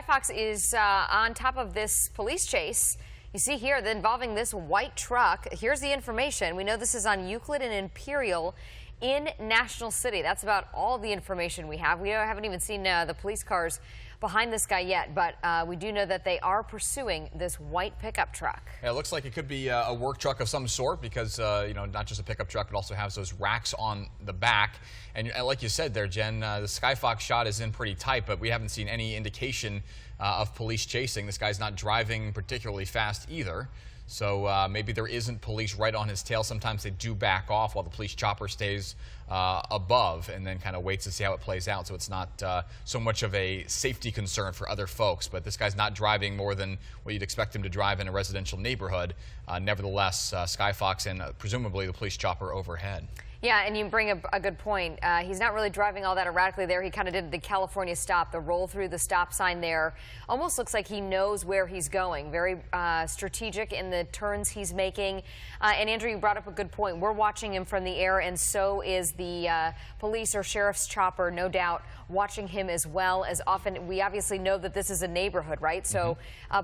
Fox is on top of this police chase. You see here involving this white truck. Here's the information. We know this is on Euclid and Imperial in National City. That's about all the information we have. We haven't even seen the police cars behind this guy yet, but we do know that they are pursuing this white pickup truck. Yeah, it looks like it could be a work truck of some sort because, not just a pickup truck, but also has those racks on the back. And like you said there, Jen, the Skyfox shot is in pretty tight, but we haven't seen any indication of police chasing. This guy's not driving particularly fast either. So maybe there isn't police right on his tail. Sometimes they do back off while the police chopper stays above and then kind of waits to see how it plays out. So it's not so much of a safety concern for other folks. But this guy's not driving more than what you'd expect him to drive in a residential neighborhood. Nevertheless, Skyfox and presumably the police chopper overhead. Yeah, and you bring a good point. He's not really driving all that erratically there. He kind of did the California stop, the roll through the stop sign there. Almost looks like he knows where he's going. Very strategic in the turns he's making. And Andrew, you brought up a good point. We're watching him from the air, and so is the police or sheriff's chopper, no doubt, watching him as well. As often, we obviously know that this is a neighborhood, right? So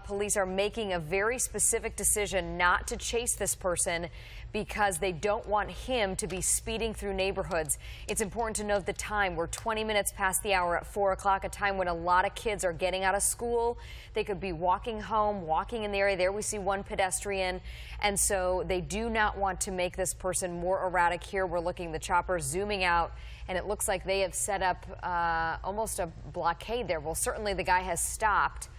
police are making a very specific decision not to chase this person because they don't want him to be speeding through neighborhoods. It's important to note the time. We're 20 minutes past the hour at 4 o'clock, a time when a lot of kids are getting out of school. They could be walking home, walking in the area. There we see one pedestrian. And so they do not want to make this person more erratic. Here we're looking, the chopper zooming out, and it looks like they have set up almost a blockade there. Well, certainly the guy has stopped.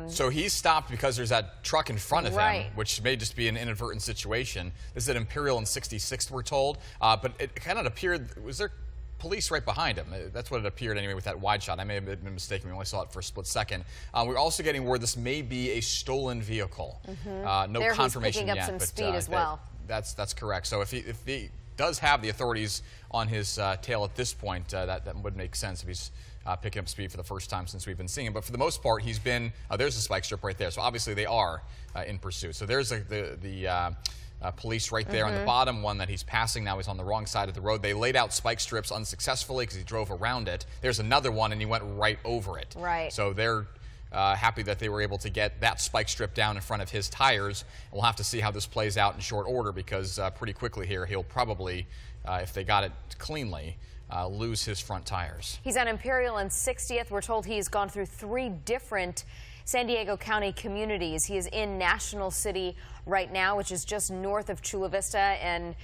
So he's stopped because there's that truck in front of right. him, which may just be an inadvertent situation. This is at Imperial and 66th, we're told. But it kind of appeared, was there police right behind him? That's what it appeared anyway with that wide shot. I may have been mistaken. We only saw it for a split second. We're also getting word this may be a stolen vehicle. No there confirmation he's picking up yet. some but, speed as well. That's correct. So if he does have the authorities on his tail at this point, that would make sense if he's picking up speed for the first time since we've been seeing him. But for the most part, he's been, there's a spike strip right there. So obviously they are in pursuit. So there's the police right there on the bottom one that he's passing now. He's on the wrong side of the road. They laid out spike strips unsuccessfully because he drove around it. There's another one and he went right over it. Right. So they're happy that they were able to get that spike strip down in front of his tires. We'll have to see how this plays out in short order because pretty quickly here he'll probably, if they got it cleanly, lose his front tires. He's on Imperial and 60th. We're told he's gone through 3 different San Diego County communities. He is in National City right now, which is just north of Chula Vista and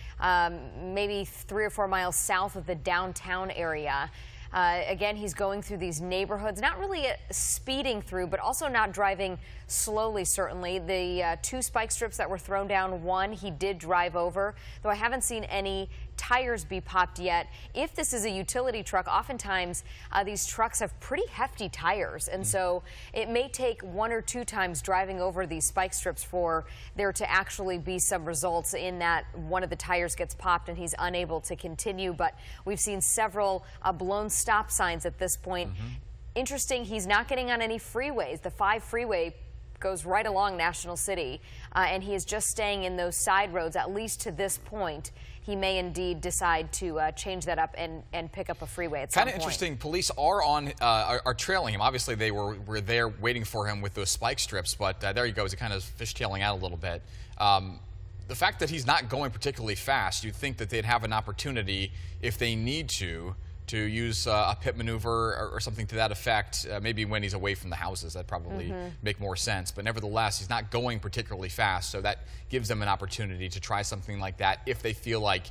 maybe 3 or 4 miles south of the downtown area. Again, he's going through these neighborhoods, not really speeding through, but also not driving slowly, certainly. The 2 spike strips that were thrown down, one he did drive over, though I haven't seen any tires be popped yet. If this is a utility truck, oftentimes these trucks have pretty hefty tires, and so it may take 1 or 2 times driving over these spike strips for there to actually be some results in that one of the tires gets popped and he's unable to continue. But we've seen several blown stop signs at this point. Interesting, he's not getting on any freeways. The 5 freeway goes right along National City, and he is just staying in those side roads, at least to this point. He may indeed decide to change that up and pick up a freeway at some point. Kind of interesting. Police are trailing him. Obviously, they were there waiting for him with those spike strips, but there he goes. He kind of fishtailing out a little bit. The fact that he's not going particularly fast, you'd think that they'd have an opportunity if they need to use a pit maneuver or something to that effect, maybe when he's away from the houses. That'd probably make more sense. But nevertheless, he's not going particularly fast, so that gives them an opportunity to try something like that if they feel like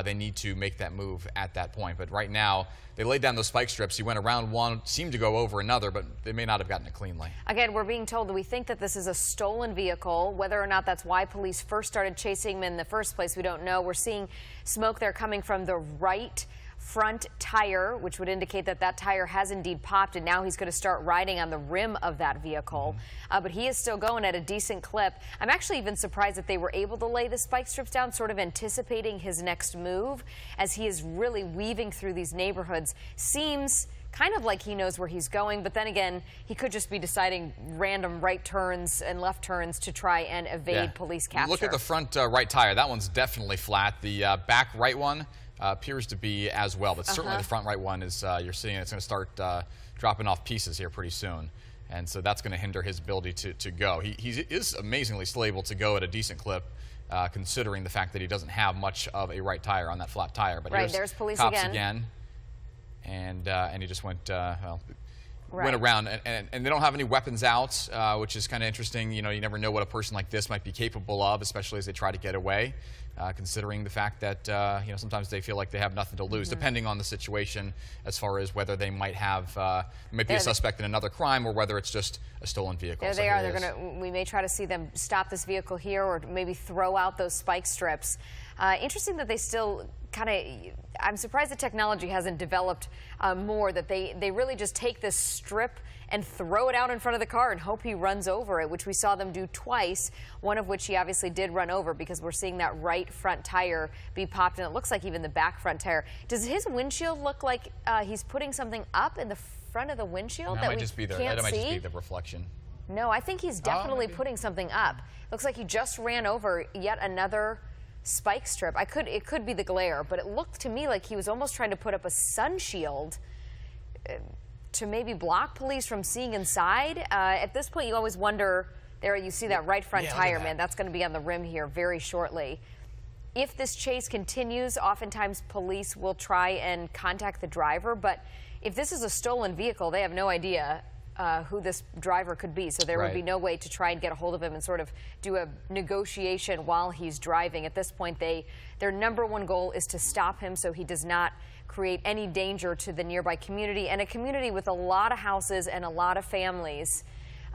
they need to make that move at that point. But right now, they laid down those spike strips. He went around one, seemed to go over another, but they may not have gotten it cleanly. Again, we're being told that we think that this is a stolen vehicle. Whether or not that's why police first started chasing him in the first place, we don't know. We're seeing smoke there coming from the right front tire, which would indicate that that tire has indeed popped, and now he's going to start riding on the rim of that vehicle. But he is still going at a decent clip. I'm actually even surprised that they were able to lay the spike strips down, sort of anticipating his next move, as he is really weaving through these neighborhoods. Seems kind of like he knows where he's going, but then again, he could just be deciding random right turns and left turns to try and evade police capture. Look at the front right tire. That one's definitely flat. The back right one appears to be as well, but certainly the front right one is, you're seeing it's going to start dropping off pieces here pretty soon. And so that's going to hinder his ability to go. He is amazingly still able to go at a decent clip, considering the fact that he doesn't have much of a right tire on that flat tire. But right, there's police cops again. And he just went, well, Right. went around, and they don't have any weapons out, which is kind of interesting. You know, you never know what a person like this might be capable of, especially as they try to get away, considering the fact that, you know, sometimes they feel like they have nothing to lose, depending on the situation, as far as whether they might have, might be a suspect in another crime, or whether it's just a stolen vehicle. There they are. They're going to, we may try to see them stop this vehicle here, or maybe throw out those spike strips. Interesting that they still kind of, I'm surprised the technology hasn't developed more, that they really just take this strip and throw it out in front of the car and hope he runs over it, which we saw them do twice, one of which he obviously did run over, because we're seeing that right front tire be popped, and it looks like even the back front tire. Does his windshield look like he's putting something up in the front of the windshield that that might we just be can't that might see? just be the reflection. No, I think he's definitely putting something up. Looks like he just ran over yet another spike strip. It could be the glare, but it looked to me like he was almost trying to put up a sun shield to maybe block police from seeing inside. At this point, you always wonder, there you see that right front tire, man, that's going to be on the rim here very shortly. If this chase continues, oftentimes police will try and contact the driver, but if this is a stolen vehicle, they have no idea who this driver could be. So there would be no way to try and get a hold of him and sort of do a negotiation while he's driving. At this point, their number one goal is to stop him so he does not create any danger to the nearby community, and a community with a lot of houses and a lot of families,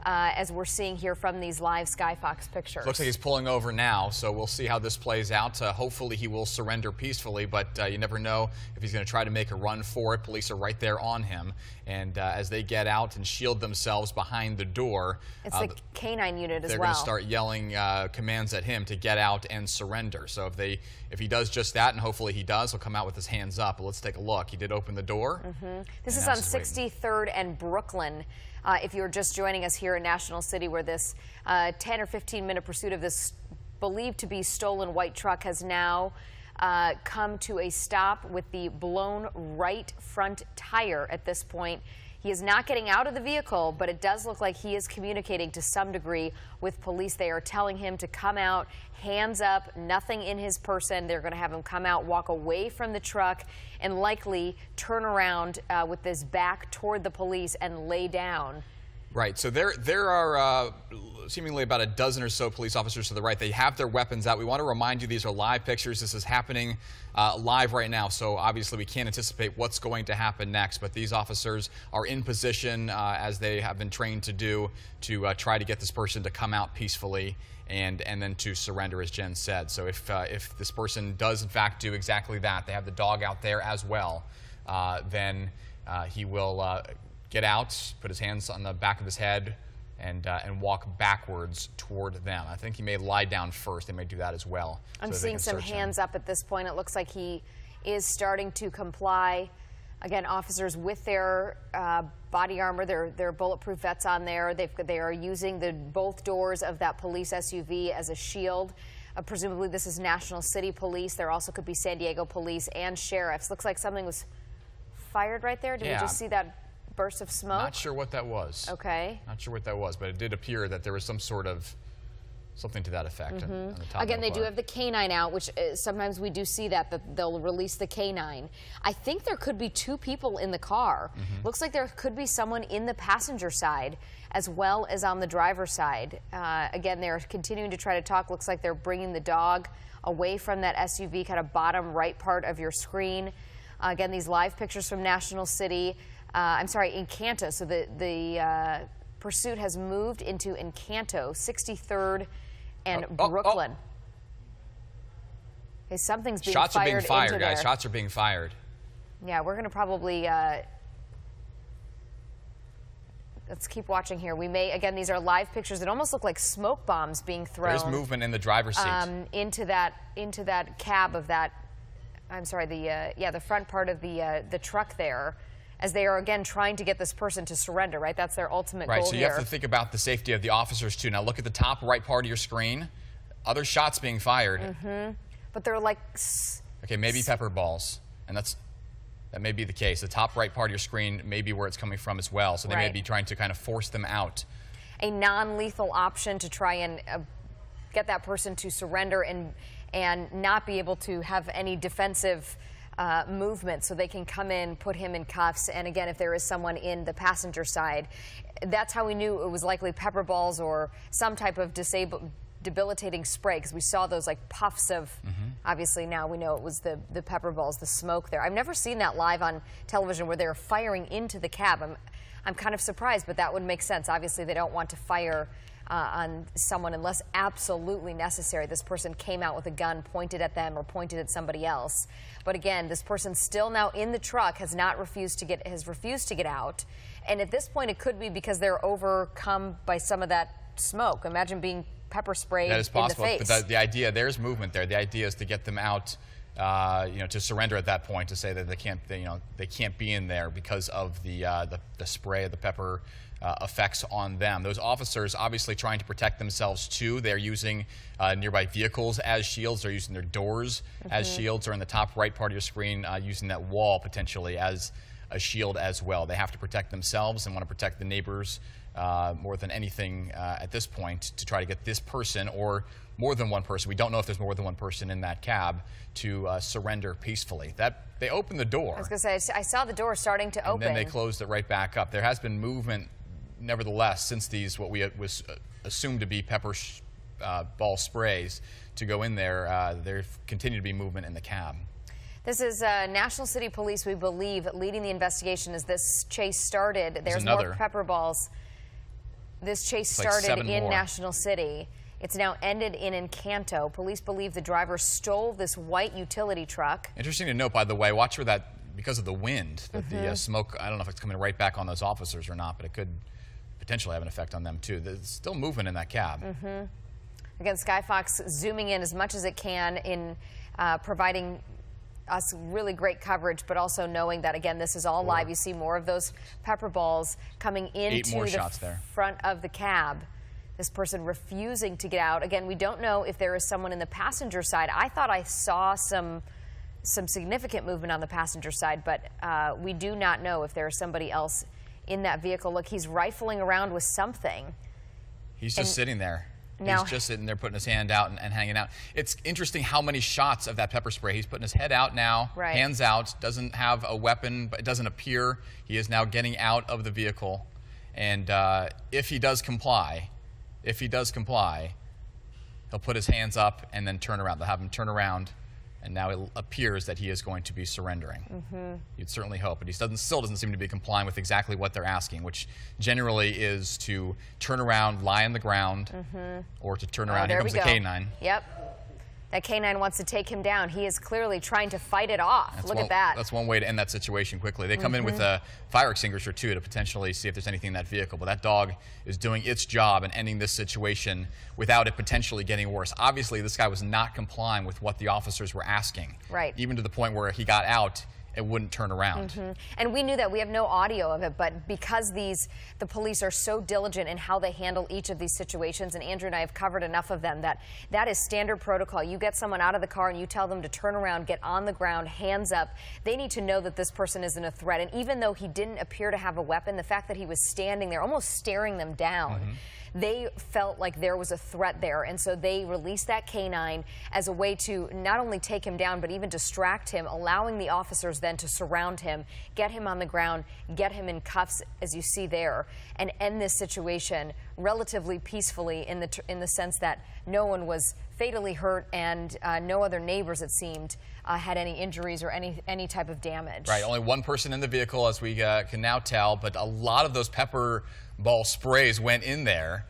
as we're seeing here from these live Skyfox pictures. Looks like he's pulling over now, so we'll see how this plays out. Hopefully he will surrender peacefully, but you never know if he's going to try to make a run for it. Police are right there on him, and as they get out and shield themselves behind the door, it's the canine unit as well. They're going to start yelling commands at him to get out and surrender. So if he does just that, and hopefully he does, he'll come out with his hands up. But let's take a look. He did open the door. This is on 63rd and Brooklyn. If you're just joining us here in National City, where this 10 or 15-minute pursuit of this believed to be stolen white truck has now come to a stop with the blown right front tire at this point. He is not getting out of the vehicle, but it does look like he is communicating to some degree with police. They are telling him to come out, hands up, nothing in his person. They're going to have him come out, walk away from the truck, and likely turn around with his back toward the police and lay down. Right. So there are seemingly about a dozen or so police officers to the right. They have their weapons out. We want to remind you these are live pictures. This is happening live right now. So obviously we can't anticipate what's going to happen next. But these officers are in position, as they have been trained to do, to try to get this person to come out peacefully and then to surrender, as Jen said. So if this person does in fact do exactly that, they have the dog out there as well, then he will get out, put his hands on the back of his head, and walk backwards toward them. I think he may lie down first. They may do that as well. I'm seeing some hands up at this point. It looks like he is starting to comply. Again, officers with their body armor, their bulletproof vests on there. They are using both doors of that police SUV as a shield. Presumably this is National City Police. There also could be San Diego Police and sheriffs. Looks like something was fired right there. Did we just see that burst of smoke? Not sure what that was. Okay. Not sure what that was, but it did appear that there was some sort of something to that effect. On the top Again, of they the do car. have the canine out, which sometimes we do see that they'll release the canine. I think there could be two people in the car. Looks like there could be someone in the passenger side as well as on the driver's side. Again, they're continuing to try to talk. Looks like they're bringing the dog away from that SUV, kind of bottom right part of your screen. Again, these live pictures from National City. I'm sorry, Encanto. So the pursuit has moved into Encanto, 63rd and Brooklyn. Okay, something's being Shots fired are being fired, into guys. there. Shots are being fired. Yeah, we're going to probably let's keep watching here. We may, again, these are live pictures that almost look like smoke bombs being thrown. There's movement in the driver's seat. Into that cab of that. I'm sorry, the front part of the truck there, as they are again trying to get this person to surrender. Right, that's their ultimate goal Right. So you here. have to think about the safety of the officers too. Now look at the top right part of your screen. Other shots being fired. But they're like. Okay, maybe pepper balls, and that's. That may be the case. The top right part of your screen may be where it's coming from as well. So they may Right. be trying to kind of force them out. A non-lethal option to try and get that person to surrender and not be able to have any defensive movement, so they can come in, put him in cuffs. And again, if there is someone in the passenger side, that's how we knew it was likely pepper balls or some type of debilitating spray, because we saw those like puffs of, obviously now we know it was the pepper balls, the smoke there. I've never seen that live on television where they're firing into the cab. I'm kind of surprised, but that would make sense. Obviously they don't want to fire on someone unless absolutely necessary. This person came out with a gun, pointed at them or pointed at somebody else. But again, this person still now in the truck has refused to get out. And at this point, it could be because they're overcome by some of that smoke. Imagine being pepper sprayed That is possible, in the face. but the idea, there's movement there. The idea is to get them out, to surrender at that point, to say that they can't be in there because of the spray, the pepper effects on them. Those officers obviously trying to protect themselves too. They're using nearby vehicles as shields. They're using their doors as shields, or in the top right part of your screen, using that wall potentially as a shield as well. They have to protect themselves and want to protect the neighbors more than anything at this point, to try to get this person, or more than one person, we don't know if there's more than one person in that cab, to surrender peacefully. They opened the door. I was going to say, I saw the door starting to open. And then they closed it right back up. There has been movement, nevertheless, since these, what we was assumed to be pepper ball sprays to go in there, there continued to be movement in the cab. This is National City Police, we believe, leading the investigation as this chase started. There's more pepper balls. This chase started in National City. It's now ended in Encanto. Police believe the driver stole this white utility truck. Interesting to note, by the way, watch for that, because of the wind, that the smoke, I don't know if it's coming right back on those officers or not, but it could potentially have an effect on them too. There's still movement in that cab. Again, Sky Fox zooming in as much as it can in providing us really great coverage, but also knowing that, again, this is all live. You see more of those pepper balls coming into the front of the cab. This person refusing to get out. Again, we don't know if there is someone in the passenger side. I thought I saw some significant movement on the passenger side, but we do not know if there is somebody else in that vehicle. Look, he's rifling around with something. He's just sitting there. He's just sitting there putting his hand out and hanging out. It's interesting how many shots of that pepper spray. He's putting his head out now, hands out, doesn't have a weapon, but it doesn't appear. He is now getting out of the vehicle. And if he does comply, he'll put his hands up and then turn around. They'll have him turn around, and now it appears that he is going to be surrendering. You'd certainly hope, but he still doesn't seem to be complying with exactly what they're asking, which generally is to turn around, lie on the ground, or to turn around. Here comes the K9. Yep. That K9 wants to take him down. He is clearly trying to fight it off. Look at that. That's one way to end that situation quickly. They come in with a fire extinguisher, too, to potentially see if there's anything in that vehicle. But that dog is doing its job and ending this situation without it potentially getting worse. Obviously, this guy was not complying with what the officers were asking. Right. Even to the point where he got out, it wouldn't turn around. And we knew that. We have no audio of it, but because the police are so diligent in how they handle each of these situations, and Andrew and I have covered enough of them, that is standard protocol. You get someone out of the car and you tell them to turn around, get on the ground, hands up. They need to know that this person isn't a threat. And even though he didn't appear to have a weapon, the fact that he was standing there, almost staring them down, they felt like there was a threat there, and so they released that K9 as a way to not only take him down, but even distract him, allowing the officers then to surround him, get him on the ground, get him in cuffs, as you see there, and end this situation relatively peacefully in the sense that no one was fatally hurt, and no other neighbors, it seemed, had any injuries or any type of damage. Right, only one person in the vehicle, as we can now tell, but a lot of those pepper ball sprays went in there.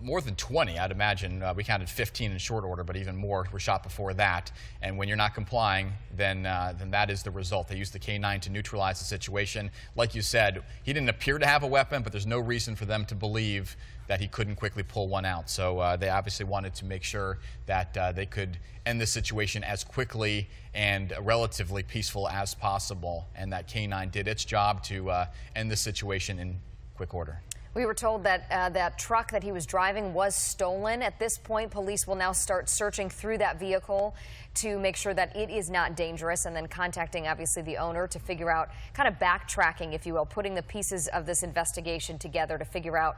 More than 20, I'd imagine. We counted 15 in short order, but even more were shot before that. And when you're not complying, then that is the result. They used the K9 to neutralize the situation. Like you said, he didn't appear to have a weapon, but there's no reason for them to believe that he couldn't quickly pull one out. So they obviously wanted to make sure that they could end the situation as quickly and relatively peaceful as possible. And that K9 did its job to end the situation in quick order. We were told that that truck that he was driving was stolen. At this point, police will now start searching through that vehicle to make sure that it is not dangerous, and then contacting obviously the owner to figure out, kind of backtracking, if you will, putting the pieces of this investigation together to figure out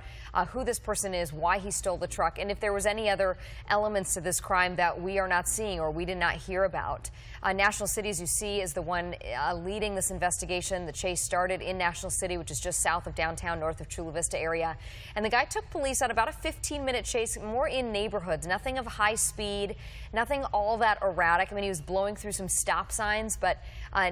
who this person is, why he stole the truck, and if there was any other elements to this crime that we are not seeing or we did not hear about. National City, as you see, is the one leading this investigation. The chase started in National City, which is just south of downtown, north of Chula Vista area. And the guy took police on about a 15-minute chase, more in neighborhoods, nothing of high speed, nothing all that erratic. I mean, he was blowing through some stop signs, but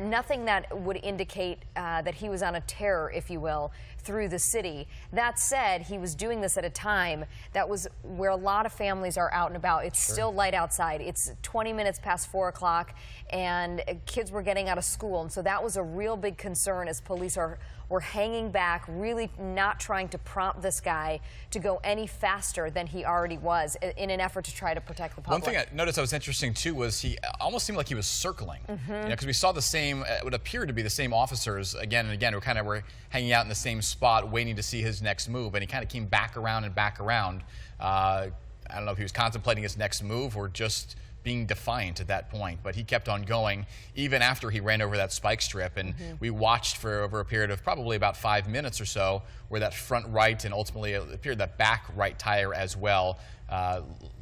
nothing that would indicate that he was on a tear, if you will, through the city. That said, he was doing this at a time that was where a lot of families are out and about. It's still light outside. It's 20 minutes past 4 o'clock, and kids were getting out of school. And so that was a real big concern as police were hanging back, really not trying to prompt this guy to go any faster than he already was in an effort to try to protect the public. One thing I noticed that was interesting too was he almost seemed like he was circling, because we saw the same, it would appear to be the same officers again and again who kind of were hanging out in the same spot waiting to see his next move, and he kind of came back around and back around. I don't know if he was contemplating his next move or just being defiant at that point, but he kept on going even after he ran over that spike strip, and we watched for over a period of probably about 5 minutes or so where that front right and ultimately it appeared that back right tire as well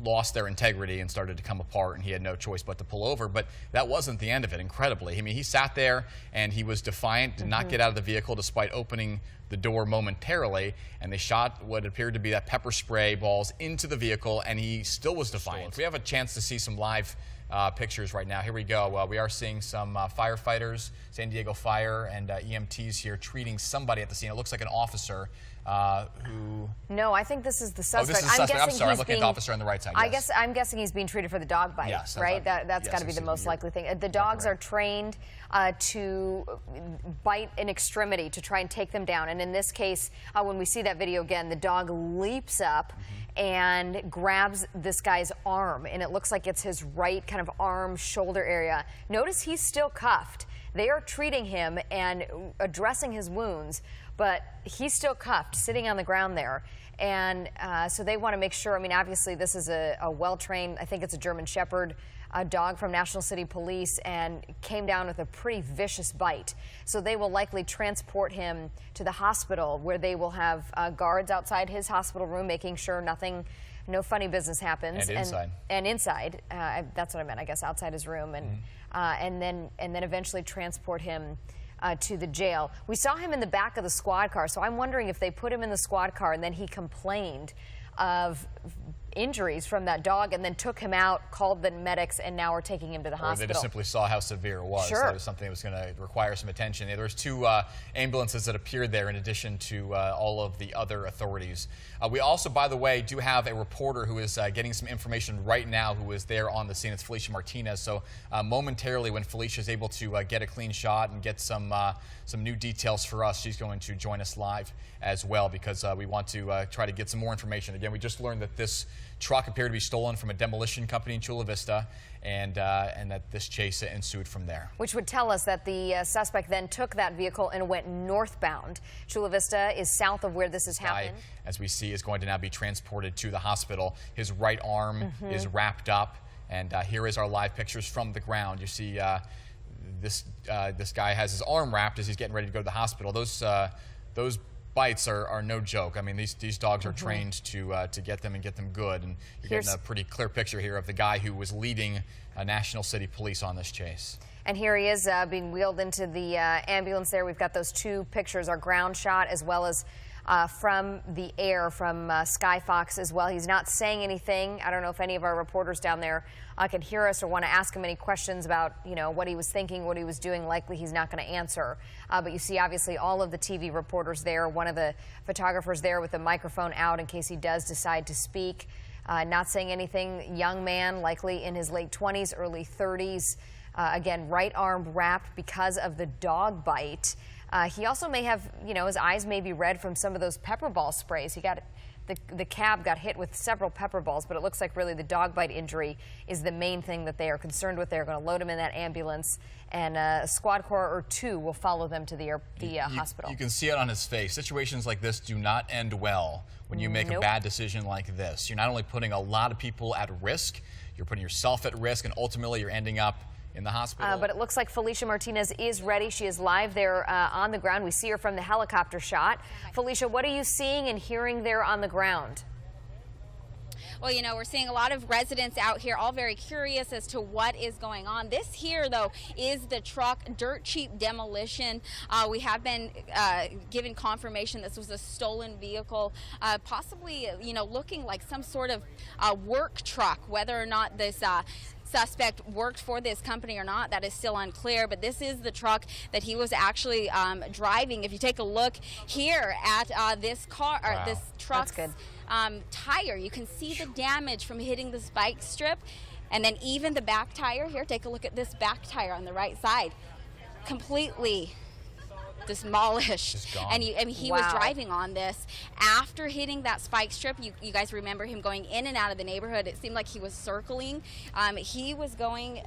lost their integrity and started to come apart, and he had no choice but to pull over. But that wasn't the end of it, incredibly. I mean, he sat there and he was defiant, did not get out of the vehicle despite opening the door momentarily, and they shot what appeared to be that pepper spray balls into the vehicle, and he still was defiant. We have a chance to see some live pictures right now. Here we go. We are seeing some firefighters, San Diego Fire, and EMTs here treating somebody at the scene. It looks like an officer who... No, I think this is the suspect. Oh, this is the suspect. I'm sorry, I'm looking at the officer on the right side. Yes. I'm guessing he's being treated for the dog bite, yes, right? That's got to be the most likely thing. The dogs are trained to bite an extremity to try and take them down. And in this case, when we see that video again, the dog leaps up and grabs this guy's arm, and it looks like it's his right kind of arm, shoulder area. Notice he's still cuffed. They are treating him and addressing his wounds, but he's still cuffed, sitting on the ground there. And so they want to make sure, I mean, obviously this is a well-trained, I think it's a German Shepherd dog from National City Police, and came down with a pretty vicious bite. So they will likely transport him to the hospital, where they will have guards outside his hospital room, making sure no funny business happens. And inside. And inside. That's what I meant, I guess, outside his room. And then eventually transport him to the jail. We saw him in the back of the squad car, so I'm wondering if they put him in the squad car and then he complained of injuries from that dog and then took him out, called the medics, and now are taking him to the hospital. Or they just simply saw how severe it was. Sure. That was something that was going to require some attention. There was 2 ambulances that appeared there in addition to all of the other authorities. We also, by the way, do have a reporter who is getting some information right now who is there on the scene. It's Felicia Martinez. So momentarily, when Felicia is able to get a clean shot and get some new details for us, she's going to join us live as well, because we want to try to get some more information. Again, we just learned that this truck appeared to be stolen from a demolition company in Chula Vista, and that this chase ensued from there. Which would tell us that the suspect then took that vehicle and went northbound. Chula Vista is south of where this has happened. As we see, is going to now be transported to the hospital. His right arm is wrapped up, and here is our live pictures from the ground. You see this guy has his arm wrapped as he's getting ready to go to the hospital. Those bites are no joke. I mean, these dogs are trained to get them and get them good. And you're getting a pretty clear picture here of the guy who was leading National City Police on this chase. And here he is being wheeled into the ambulance there. We've got those 2 pictures, our ground shot as well as from the air from Sky Fox as well. He's not saying anything. I don't know if any of our reporters down there can hear us or want to ask him any questions about, what he was thinking, what he was doing. Likely he's not going to answer. But you see, obviously, all of the TV reporters there, one of the photographers there with the microphone out in case he does decide to speak. Not saying anything. Young man, likely in his late 20s, early 30s. Again, right arm wrapped because of the dog bite. He also may have, his eyes may be red from some of those pepper ball sprays. The cab got hit with several pepper balls, but it looks like really the dog bite injury is the main thing that they are concerned with. They're going to load him in that ambulance, and a squad car or two will follow them to the hospital. You can see it on his face. Situations like this do not end well when you make a bad decision like this. You're not only putting a lot of people at risk, you're putting yourself at risk, and ultimately you're ending up in the hospital. But it looks like Felicia Martinez is ready. She is live there on the ground. We see her from the helicopter shot. Felicia, what are you seeing and hearing there on the ground? Well, we're seeing a lot of residents out here all very curious as to what is going on. This here, though, is the truck, dirt cheap demolition. We have been given confirmation this was a stolen vehicle, possibly, looking like some sort of work truck. Whether or not this suspect worked for this company or not, that is still unclear, but this is the truck that he was actually driving. If you take a look here at this car, or this truck's tire, you can see the damage from hitting the spike strip, and then even the back tire here. Take a look at this back tire on the right side, completely demolished. And he was driving on this after hitting that spike strip. You guys remember him going in and out of the neighborhood. It seemed like he was circling. He was going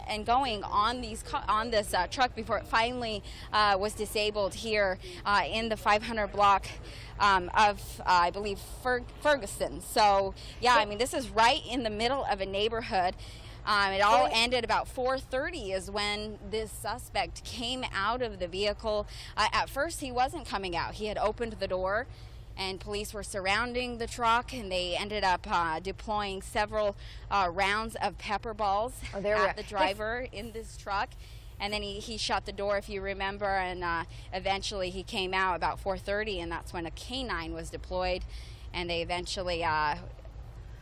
on this truck before it finally was disabled here in the 500 block of I believe Ferguson. So yeah, I mean, this is right in the middle of a neighborhood. It all ended about 4:30 is when this suspect came out of the vehicle. At first, he wasn't coming out. He had opened the door, and police were surrounding the truck, and they ended up deploying several rounds of pepper balls at the driver in this truck. And then he shut the door, if you remember, and eventually he came out about 4:30, and that's when a canine was deployed, and they eventually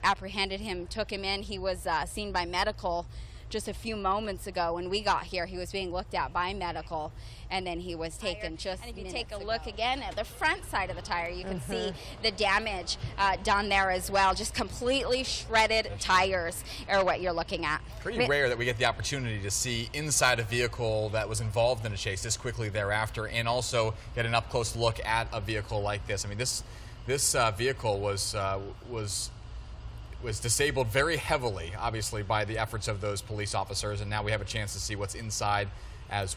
apprehended him, took him in. He was seen by medical just a few moments ago. When we got here, he was being looked at by medical, and then he was taken just minutes ago. And if you take a look again at the front side of the tire, you can see the damage done there as well. Just completely shredded tires are what you're looking at. Pretty rare that we get the opportunity to see inside a vehicle that was involved in a chase this quickly thereafter, and also get an up-close look at a vehicle like this. I mean, this vehicle was disabled very heavily, obviously, by the efforts of those police officers, and now we have a chance to see what's inside as